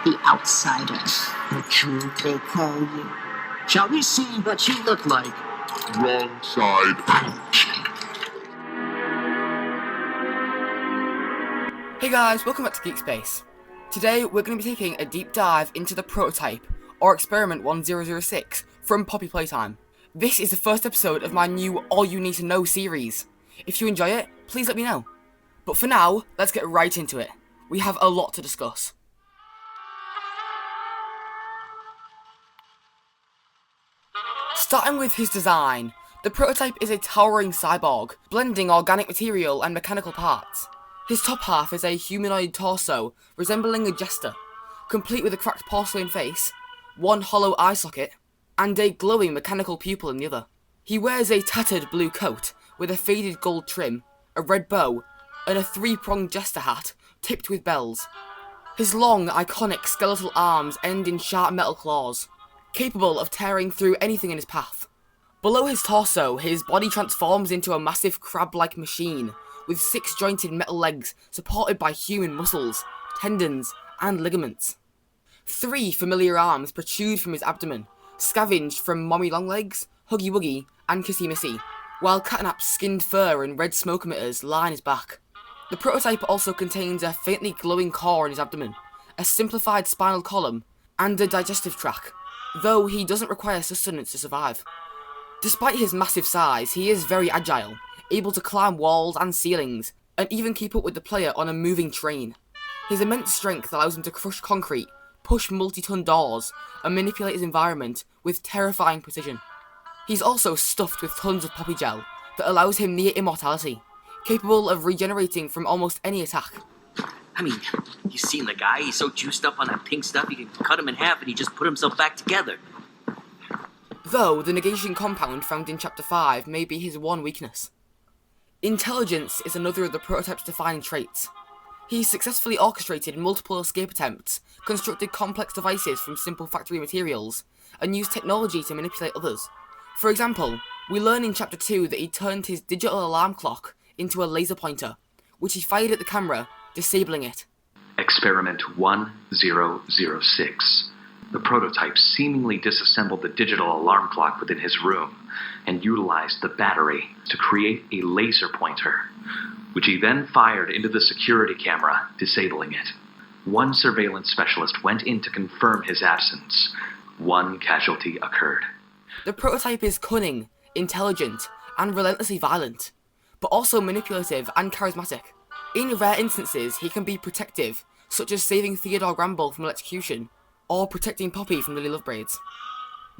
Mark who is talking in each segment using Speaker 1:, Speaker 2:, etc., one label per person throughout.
Speaker 1: the outsider, the truth they call you. Shall we see what you look like?
Speaker 2: Wrong side.
Speaker 3: Hey guys, welcome back to Geek Space. Today we're going to be taking a deep dive into the prototype, or experiment 1006, from Poppy Playtime. This is the first episode of my new All You Need to Know series. If you enjoy it, please let me know. But for now, let's get right into it. We have a lot to discuss. Starting with his design, the prototype is a towering cyborg, blending organic material and mechanical parts. His top half is a humanoid torso, resembling a jester, complete with a cracked porcelain face, one hollow eye socket, and a glowing mechanical pupil in the other. He wears a tattered blue coat with a faded gold trim, a red bow, and a three-pronged jester hat tipped with bells. His long, iconic skeletal arms end in sharp metal claws, capable of tearing through anything in his path. Below his torso, his body transforms into a massive crab-like machine, with six-jointed metal legs supported by human muscles, tendons, and ligaments. Three familiar arms protrude from his abdomen, scavenged from Mommy Longlegs, Huggy Wuggy, and Kissy Missy, while Catnap's skinned fur and red smoke emitters line his back. The prototype also contains a faintly glowing core in his abdomen, a simplified spinal column, and a digestive tract, though he doesn't require sustenance to survive. Despite his massive size, he is very agile, able to climb walls and ceilings, and even keep up with the player on a moving train. His immense strength allows him to crush concrete, push multi-ton doors, and manipulate his environment with terrifying precision. He's also stuffed with tons of poppy gel that allows him near immortality, capable of regenerating from almost any attack.
Speaker 4: I mean, you seen the guy? He's so juiced up on that pink stuff, you can cut him in half and he just put himself back together.
Speaker 3: Though the negation compound found in Chapter 5 may be his one weakness. Intelligence is another of the prototype's defining traits. He's successfully orchestrated multiple escape attempts, constructed complex devices from simple factory materials, and used technology to manipulate others. For example, we learn in Chapter 2 that he turned his digital alarm clock into a laser pointer, which he fired at the camera, disabling it.
Speaker 5: Experiment 1006. The prototype seemingly disassembled the digital alarm clock within his room and utilized the battery to create a laser pointer, which he then fired into the security camera, disabling it. One surveillance specialist went in to confirm his absence. One casualty occurred.
Speaker 3: The prototype is cunning, intelligent, and relentlessly violent, but also manipulative and charismatic. In rare instances, he can be protective, such as saving Theodore Gramble from electrocution, or protecting Poppy from Lily Lovebraids.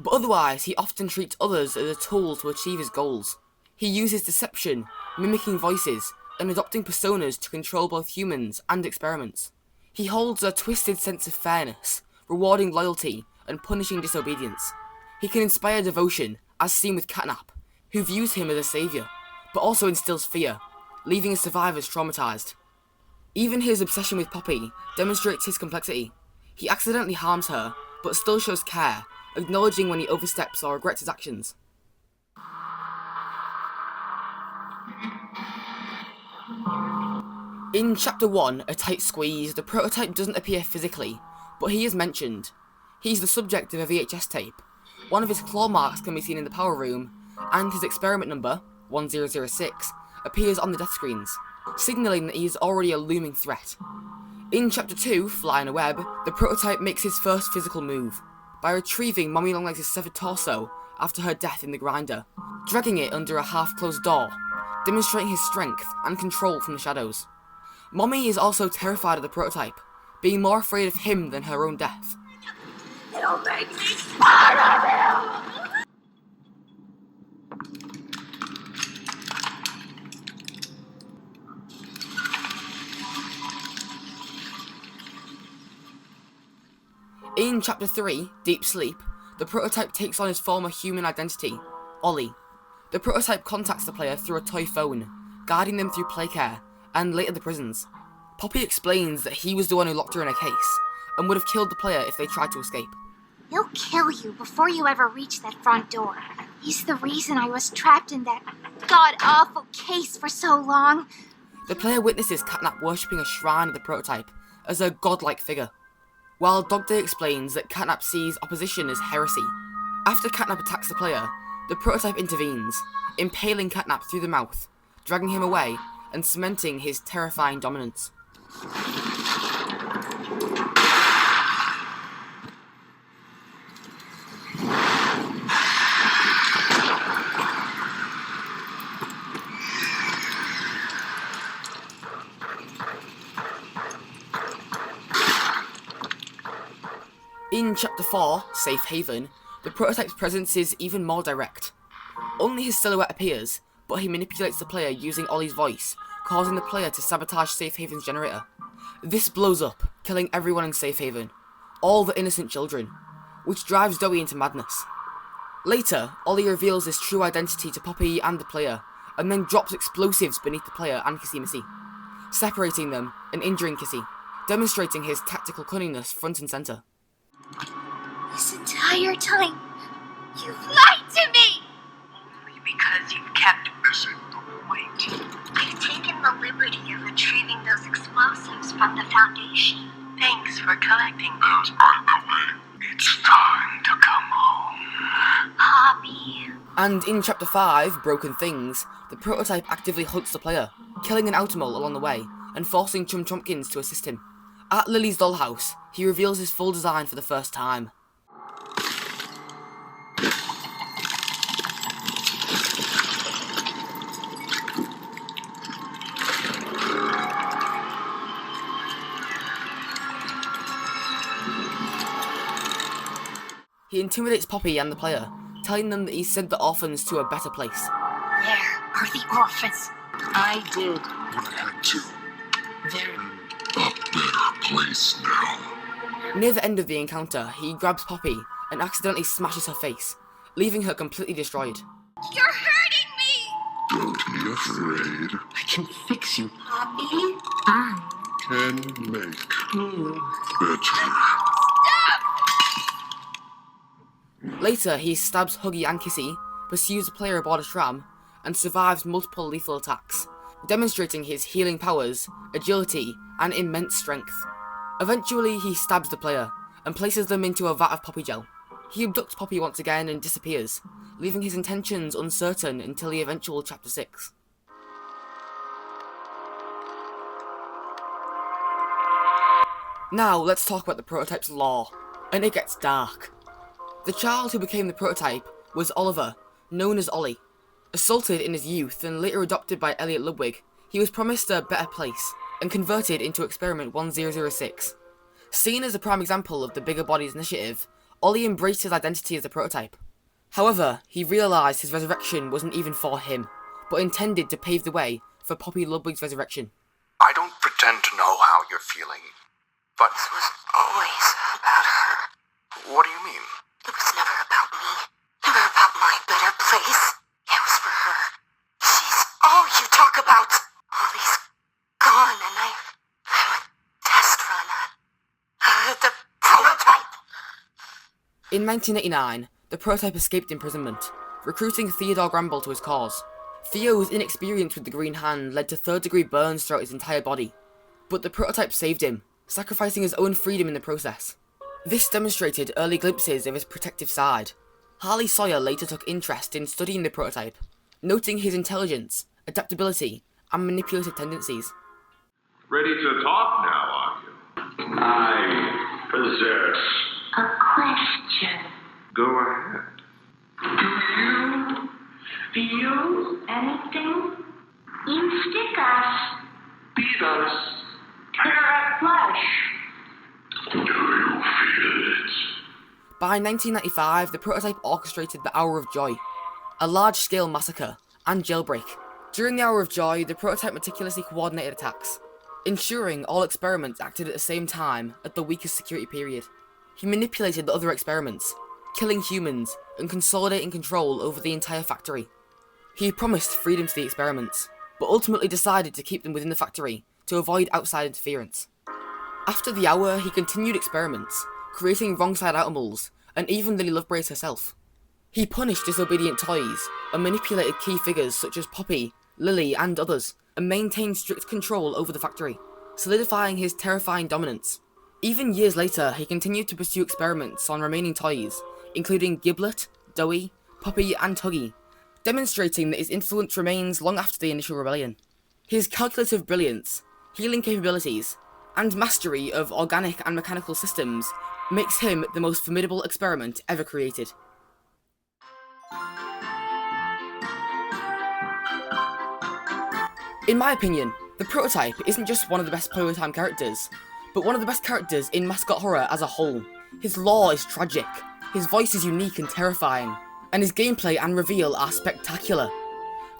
Speaker 3: But otherwise, he often treats others as a tool to achieve his goals. He uses deception, mimicking voices, and adopting personas to control both humans and experiments. He holds a twisted sense of fairness, rewarding loyalty and punishing disobedience. He can inspire devotion, as seen with Catnap, who views him as a saviour, but also instills fear, leaving his survivors traumatised. Even his obsession with Poppy demonstrates his complexity. He accidentally harms her, but still shows care, acknowledging when he oversteps or regrets his actions. In Chapter 1, A Tight Squeeze, the prototype doesn't appear physically, but he is mentioned. He's the subject of a VHS tape. One of his claw marks can be seen in the power room, and his experiment number, 1006, appears on the death screens, signalling that he is already a looming threat. In Chapter 2, Fly in a Web, the prototype makes his first physical move, by retrieving Mommy Longlegs' severed torso after her death in the grinder, dragging it under a half-closed door, demonstrating his strength and control from the shadows. Mommy is also terrified of the prototype, being more afraid of him than her own death.
Speaker 1: It'll make me fun of him!
Speaker 3: In Chapter 3, Deep Sleep, the prototype takes on his former human identity, Ollie. The prototype contacts the player through a toy phone, guiding them through playcare, and later the prisons. Poppy explains that he was the one who locked her in a case, and would have killed the player if they tried to escape.
Speaker 6: He'll kill you before you ever reach that front door. He's the reason I was trapped in that god-awful case for so long.
Speaker 3: The player witnesses Catnap worshipping a shrine of the prototype as a godlike figure. while Dog Day explains that Catnap sees opposition as heresy. After Catnap attacks the player, the prototype intervenes, impaling Catnap through the mouth, dragging him away and cementing his terrifying dominance. In Chapter 4, Safe Haven, the prototype's presence is even more direct. Only his silhouette appears, but he manipulates the player using Ollie's voice, causing the player to sabotage Safe Haven's generator. This blows up, killing everyone in Safe Haven, all the innocent children, which drives Zoe into madness. Later, Ollie reveals his true identity to Poppy and the player, and then drops explosives beneath the player and Kissy Missy, separating them and injuring Kissy, demonstrating his tactical cunningness front and centre.
Speaker 6: This entire time, you've lied to me!
Speaker 7: Only because you've kept missing the point.
Speaker 6: I've taken the liberty of retrieving those explosives from the Foundation.
Speaker 7: Thanks for collecting them.
Speaker 2: And by the way,
Speaker 7: It's time to come home.
Speaker 6: Poppy.
Speaker 3: And in Chapter 5, Broken Things, the prototype actively hunts the player, killing an Automal along the way, and forcing Chum Chompkins to assist him. At Lily's dollhouse, he reveals his full design for the first time. He intimidates Poppy and the player, telling them that he sent the orphans to a better place.
Speaker 6: Where are the orphans?
Speaker 1: I did.
Speaker 2: I had to.
Speaker 1: They're
Speaker 2: A better place now.
Speaker 3: Near the end of the encounter, he grabs Poppy and accidentally smashes her face, leaving her completely destroyed.
Speaker 6: You're hurting me!
Speaker 2: Don't be afraid.
Speaker 1: I can fix you.
Speaker 6: Poppy?
Speaker 2: Can make better.
Speaker 3: Later, he stabs Huggy and Kissy, pursues the player aboard a tram, and survives multiple lethal attacks, demonstrating his healing powers, agility, and immense strength. Eventually, he stabs the player, and places them into a vat of Poppy gel. He abducts Poppy once again and disappears, leaving his intentions uncertain until the eventual Chapter 6. Now, let's talk about the prototype's lore, and it gets dark. The child who became the prototype was Oliver, known as Ollie. Assaulted in his youth and later adopted by Elliot Ludwig, he was promised a better place and converted into Experiment 1006. Seen as a prime example of the Bigger Bodies initiative, Ollie embraced his identity as the prototype. However, he realised his resurrection wasn't even for him, but intended to pave the way for Poppy Ludwig's resurrection.
Speaker 8: I don't pretend to know how you're feeling, but
Speaker 7: This was always about her.
Speaker 8: what do you mean?
Speaker 7: It was never about me. Never about my better place. It was for her. She's all you talk about. Ollie's gone and I'm a test run. The prototype.
Speaker 3: In 1989, the prototype escaped imprisonment, recruiting Theodore Gramble to his cause. Theo's inexperience with the Green Hand led to third-degree burns throughout his entire body, but the prototype saved him, sacrificing his own freedom in the process. This demonstrated early glimpses of his protective side. Harley Sawyer later took interest in studying the prototype, noting his intelligence, adaptability, and manipulative tendencies.
Speaker 5: Ready to talk now, are you? I possess.
Speaker 7: A question.
Speaker 5: Go ahead.
Speaker 7: Do you feel anything? You stick us.
Speaker 5: Beat us.
Speaker 7: Tear at flesh.
Speaker 2: Do you feel it?
Speaker 3: By 1995, the prototype orchestrated the Hour of Joy, a large-scale massacre, and jailbreak. During the Hour of Joy, the prototype meticulously coordinated attacks, ensuring all experiments acted at the same time at the weakest security period. He manipulated the other experiments, killing humans and consolidating control over the entire factory. He promised freedom to the experiments, but ultimately decided to keep them within the factory to avoid outside interference. After the Hour, he continued experiments, creating wrong-side Automals, and even Lily Lovebrace herself. He punished disobedient toys, and manipulated key figures such as Poppy, Lily, and others, and maintained strict control over the factory, solidifying his terrifying dominance. Even years later, he continued to pursue experiments on remaining toys, including Giblet, Doughy, Poppy and Tuggy, demonstrating that his influence remains long after the initial rebellion. His calculative brilliance, healing capabilities, and mastery of organic and mechanical systems makes him the most formidable experiment ever created. In my opinion, the prototype isn't just one of the best Playtime characters, but one of the best characters in mascot horror as a whole. His lore is tragic, his voice is unique and terrifying, and his gameplay and reveal are spectacular.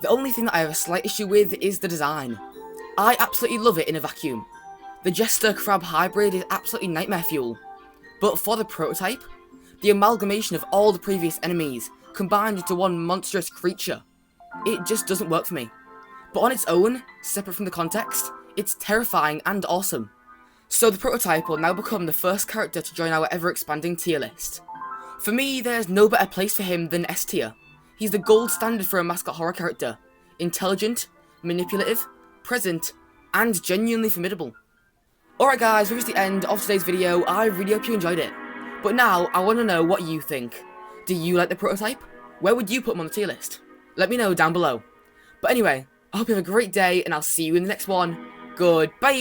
Speaker 3: The only thing that I have a slight issue with is the design. I absolutely love it in a vacuum. The Jester Crab hybrid is absolutely nightmare fuel. But for the prototype, the amalgamation of all the previous enemies combined into one monstrous creature, it just doesn't work for me. But on its own, separate from the context, it's terrifying and awesome. So the prototype will now become the first character to join our ever-expanding tier list. For me, there's no better place for him than S tier. He's the gold standard for a mascot horror character. Intelligent, manipulative, present, and genuinely formidable. Alright guys, this is the end of today's video. I really hope you enjoyed it. But now, I want to know what you think. Do you like the prototype? Where would you put him on the tier list? Let me know down below. But anyway, I hope you have a great day, and I'll see you in the next one. Goodbye!